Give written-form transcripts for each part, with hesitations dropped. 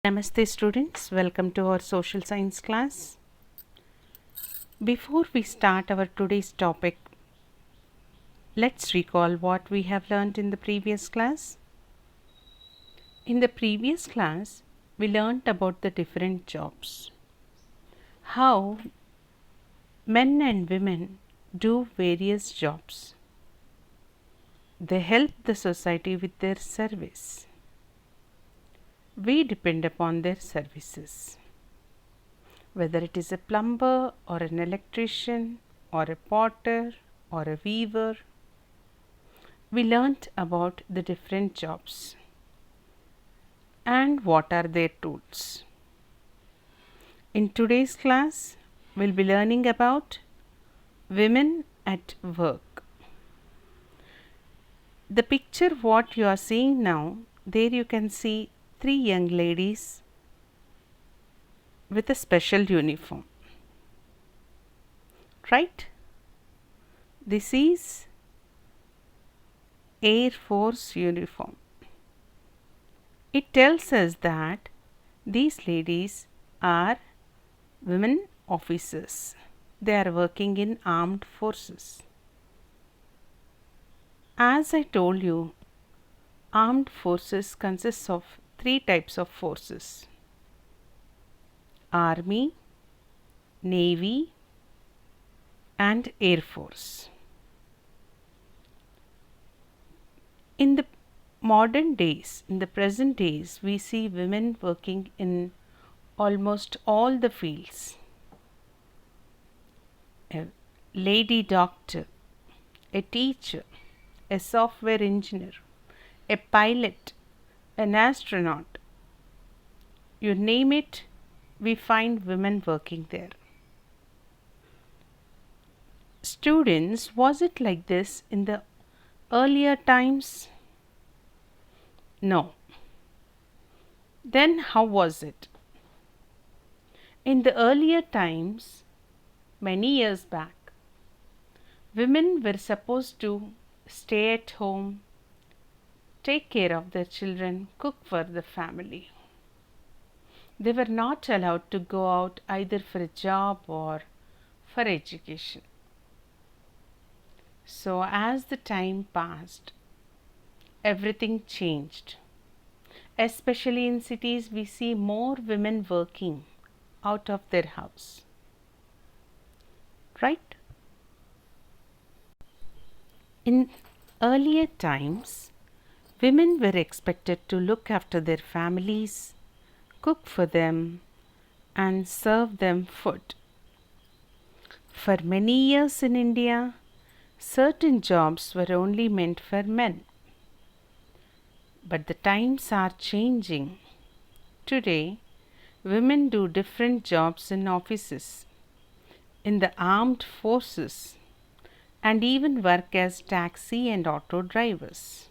Namaste students, welcome to our social science class. Before we start our today's topic, let's recall what we have learned in the previous class. In the previous class, we learned about the different jobs. How men and women do various jobs. They help the society with their service. We depend upon their services. Whether it is a plumber or an electrician or a potter or a weaver, we learnt about the different jobs and what are their tools. In today's class, we'll be learning about women at work. The picture what you are seeing now, there you can see three young ladies with a special uniform. Right? This is Air Force uniform. It tells us that these ladies are women officers. They are working in armed forces. As I told you, armed forces consists of three types of forces: Army, Navy, and Air Force. In the modern days, in the present days, we see women working in almost all the fields. A lady doctor, a teacher, a software engineer, a pilot, an astronaut. You name it, we find women working there. Students, was it like this in the earlier times? No. Then how was it? In the earlier times, many years back, women were supposed to stay at home, take care of their children, cook for the family. They were not allowed to go out either for a job or for education. So, as the time passed, everything changed. Especially in cities, we see more women working out of their house. Right? In earlier times, women were expected to look after their families, cook for them, and serve them food. For many years in India, certain jobs were only meant for men. But the times are changing. Today, women do different jobs in offices, in the armed forces, and even work as taxi and auto drivers.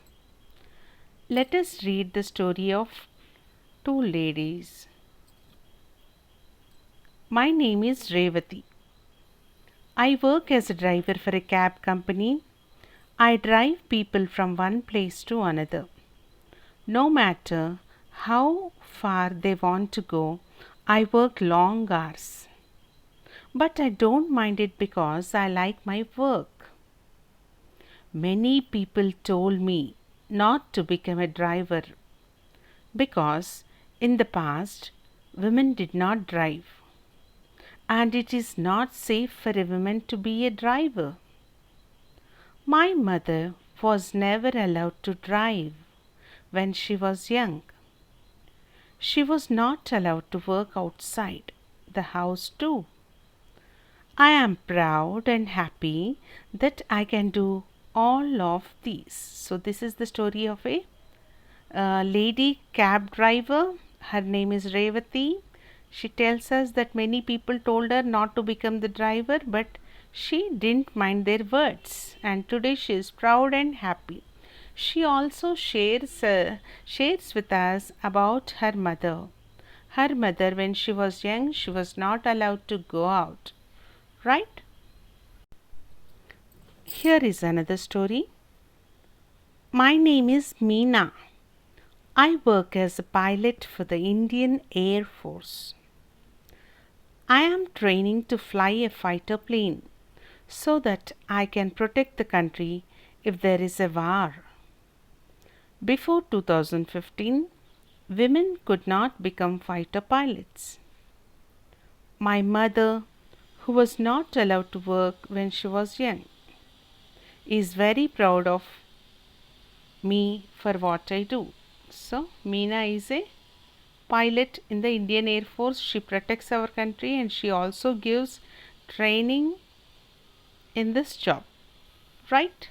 Let us read the story of two ladies. My name is Revati. I work as a driver for a cab company. I drive people from one place to another. No matter how far they want to go, I work long hours. But I don't mind it because I like my work. Many people told me not to become a driver because in the past women did not drive, and it is not safe for a woman to be a driver. My mother was never allowed to drive when she was young. She was not allowed to work outside the house too. I am proud and happy that I can do all of these. So, this is the story of a lady cab driver. Her name is Revati. She tells us that many people told her not to become the driver, but she didn't mind their words, and today she is proud and happy. She also shares with us about her mother. Her mother, when she was young, she was not allowed to go out. Right? Here is another story. My name is Meena. I work as a pilot for the Indian Air Force. I am training to fly a fighter plane so that I can protect the country if there is a war. Before 2015, women could not become fighter pilots. My mother, who was not allowed to work when she was young, is very proud of me for what I do. So, Meena is a pilot in the Indian Air Force. She protects our country and she also gives training in this job, right?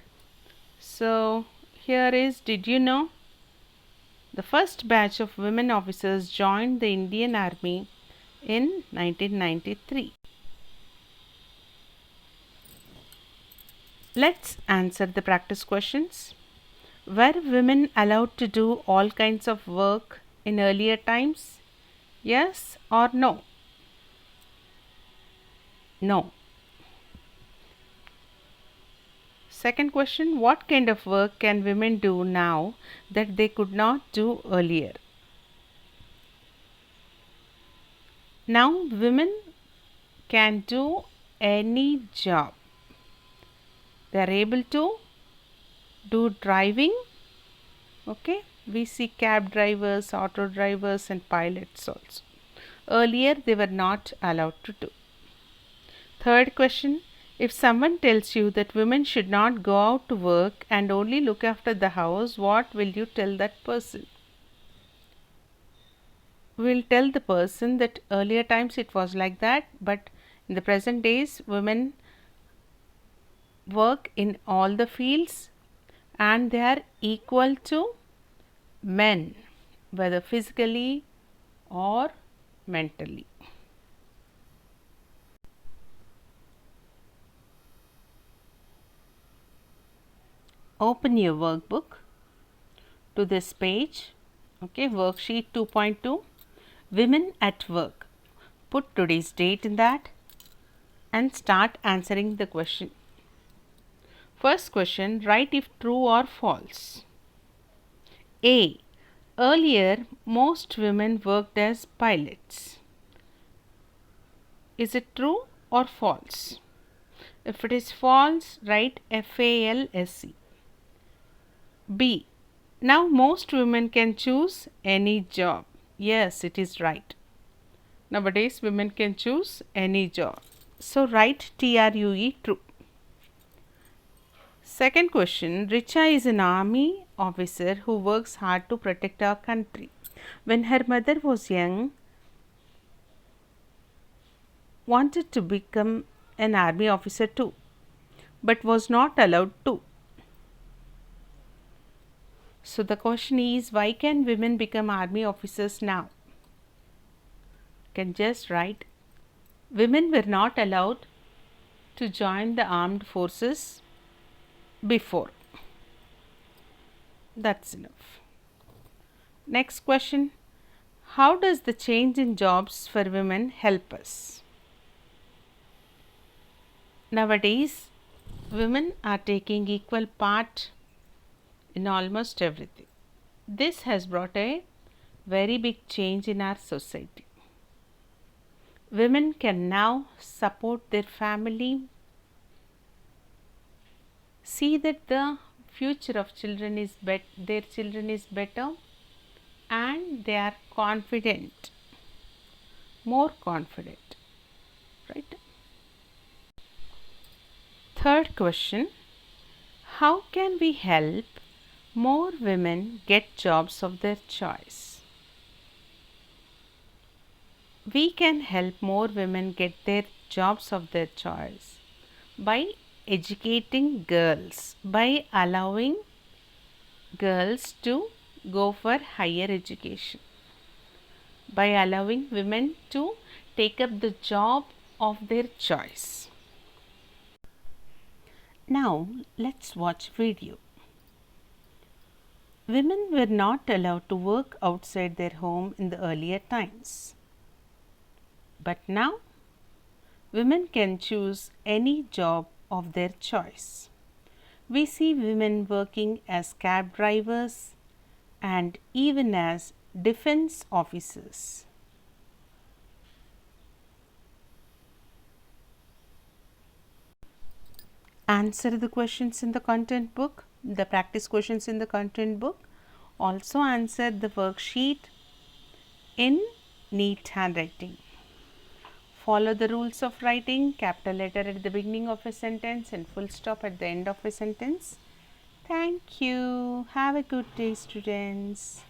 So, here is, did you know the first batch of women officers joined the Indian Army in 1993? Let's answer the practice questions. Were women allowed to do all kinds of work in earlier times? Yes or no? No. Second question, what kind of work can women do now that they could not do earlier? Now women can do any job. They are able to do driving. Okay, we see cab drivers, auto drivers and pilots also. Earlier they were not allowed to do. Third question, if someone tells you that women should not go out to work and only look after the house, what will you tell that person? We will tell the person that earlier times it was like that, but in the present days women work in all the fields and they are equal to men, whether physically or mentally. Open your workbook to this page. Okay, worksheet 2.2, Women at Work. Put today's date in that and start answering the question. First question, write if true or false. A. Earlier, most women worked as pilots. Is it true or false? If it is false, write FALSE. B. Now most women can choose any job. Yes, it is right. Nowadays, women can choose any job. So, write TRUE, true. Second question, Richa is an army officer who works hard to protect our country. When her mother was young, wanted to become an army officer too, but was not allowed to. So the question is, why can women become army officers now? You can just write, women were not allowed to join the armed forces before. That's enough. Next question, how does the change in jobs for women help us? Nowadays, women are taking equal part in almost everything. This has brought a very big change in our society. Women can now support their family, see that the future of their children is better, and they are confident, more confident, right? Third question, how can we help more women get jobs of their choice? We can help more women get their jobs of their choice by educating girls, by allowing girls to go for higher education, by allowing women to take up the job of their choice. Now let's watch video. Women were not allowed to work outside their home in the earlier times. But now women can choose any job of their choice. We see women working as cab drivers, and even as defense officers. Answer the questions in the content book, the practice questions in the content book. Also answer the worksheet in neat handwriting. Follow the rules of writing: capital letter at the beginning of a sentence and full stop at the end of a sentence. Thank you. Have a good day, students.